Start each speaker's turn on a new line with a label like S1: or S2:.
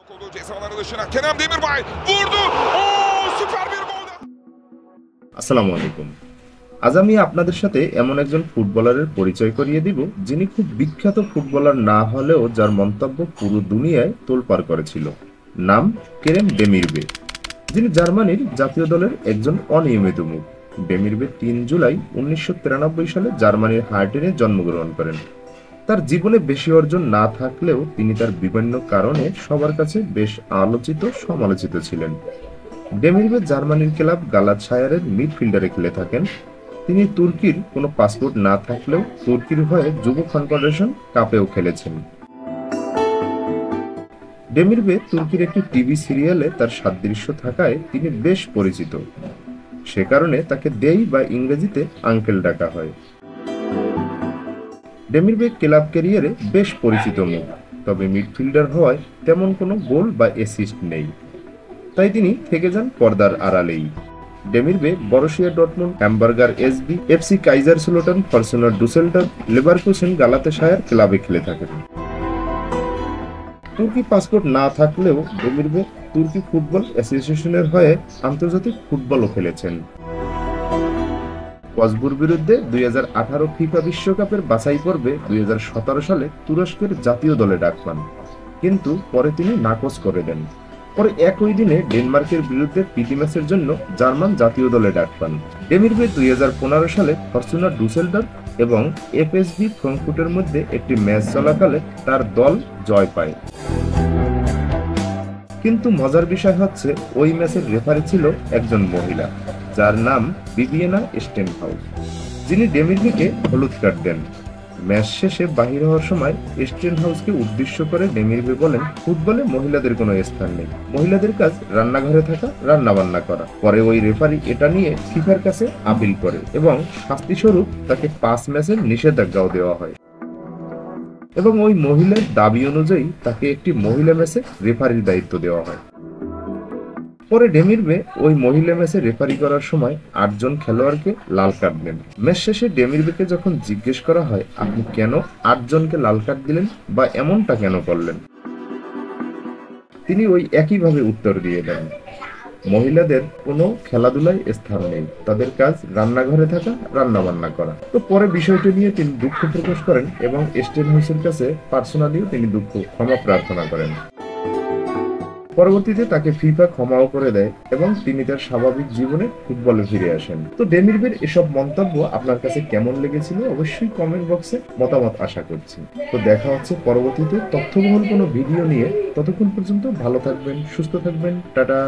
S1: Cezalar dışına Kerem Demirbay vurdu. Süper bir gol.
S2: আসসালামু আলাইকুম। আজ আমি আপনাদের সাথে এমন একজন ফুটবলারের পরিচয় করিয়ে দিব যিনি খুব বিখ্যাত ফুটবলার না হলেও যার মন্তব্য পুরো দুনিয়ায় তোলপাড় করেছিল। নাম কেরেম ডেমিরবে, যিনি জার্মানির জাতীয় দলের একজন অনিয়মিত মুখ। ডেমিরবে 3 জুলাই 1993 সালে জার্মানির হার্টেনে জন্মগ্রহণ করেন। তার জীবনে বেশি অর্জন না থাকলেও তিনি তার বিভিন্ন কারণে সবার কাছে বেশ আলোচিত সমালোচিত ছিলেন। ডেমিরবে জার্মানির ক্লাব গালাতাসারায়ের মিডফিল্ডারে খেলে থাকেন। তিনি তুর্কির কোনো পাসপোর্ট না থাকলেও তুর্কির হয়ে যুব কনফেডারেশন কাপেও খেলেছেন। ডেমিরবে তুর্কির একটি টিভি সিরিয়ালে তার সাদৃশ্য থাকায় তিনি বেশ পরিচিত। সে কারণে তাকে দেই বা ইংরেজিতে আঙ্কেল ডাকা হয়। ডেমিরবে ক্লাব ক্যারিয়ারে বেশ পরিচিত মুখ, তবে মিডফিল্ডার হওয়ায় তেমন কোনো গোল বা অ্যাসিস্ট নেই, তাই তিনি থেকে যান পর্দার আড়ালেই। ডেমিরবে Borussia Dortmund, Hamburger SV, FC Kaiserslautern, Fortuna Dusseldorf, Leverkusen, Galatasaray ক্লাবে খেলে থাকেন। তুর্কি পাসপোর্ট না থাকলেও ডেমিরবে তুর্কি ফুটবল অ্যাসোসিয়েশনের হয়ে আন্তর্জাতিক ফুটবলও খেলেছেন। কসবুর বিরুদ্ধে 2018 ফিফা বিশ্বকাপের বাছাই পর্বে 2017 সালে তুরস্কের জাতীয় দলে ডাক পান, কিন্তু পরে তিনি নাকচ করে দেন। পরে একই দিনে ডেনমার্কের বিরুদ্ধে প্রীতি ম্যাচের জন্য জার্মান জাতীয় দলে ডাক পান। ডেমিরবে 2015 সালে ফরচুনা ডুসেলডর্ফ এবং এফএসভি ফ্রাঙ্কফুর্টের মধ্যে একটি ম্যাচ চলাকালে তার দল জয় পায়। কিন্তু মজার বিষয় হচ্ছে ওই ম্যাচের রেফারি ছিল একজন মহিলা, যার নাম ভিভিয়েনা স্টেনহাউস, যিনি ডেমিরবেকে হলুদ কার্ড দেন। ম্যাচ শেষে বাহির হওয়ার সময় স্টেনহাউসকে উদ্দেশ্য করে ডেমিরবে বলেন, ফুটবলে মহিলাদের কোনো স্থান নেই, মহিলাদের কাজ রান্নাঘরে থাকা, রান্না বান্না করা। পরে ওই রেফারি এটা নিয়ে ফিফার কাছে আপিল করে এবং শাস্তিস্বরূপ তাকে 5 ম্যাচের নিষেধাজ্ঞাও দেওয়া হয় এবং ওই মহিলার দাবি অনুযায়ী তাকে একটি মহিলা ম্যাচে রেফারির দায়িত্ব দেওয়া হয়। পরে ডেমিরবে ওই মহিলা ম্যাচে রেফারি করার সময় 8 জন খেলোয়াড়কে লাল কার্ড দেন। ম্যাচ শেষে ডেমিরবেকে যখন জিজ্ঞেস করা হয়, আপনি কেন 8 জনকে লাল কার্ড দিলেন বা এমনটা কেন করলেন, তিনি ওই একইভাবে উত্তর দিয়ে দেন, মহিলাদের কোনো খেলাধুলায় স্থান নেই, তাদের কাজ রান্নাঘরে থাকা, রান্না বান্না করা। তো পরে বিষয়টি নিয়ে তিনি দুঃখ প্রকাশ করেন এবং স্টেনহাউসের কাছে পার্সোনালিও তিনি ক্ষমা প্রার্থনা করেন। পরবর্তীতে তাকে ফিফা ক্ষমাও করে দেয় এবং তিনি তার স্বাভাবিক জীবনে ফুটবলে ফিরে আসেন। তো ডেমিরবের এসব মন্তব্য আপনার কাছে কেমন লেগেছিল অবশ্যই কমেন্ট বক্সে মতামত আশা করছি। তো দেখা হচ্ছে পরবর্তীতে তথ্যবহুল কোনো ভিডিও নিয়ে। ততক্ষণ পর্যন্ত ভালো থাকবেন, সুস্থ থাকবেন, টাটা।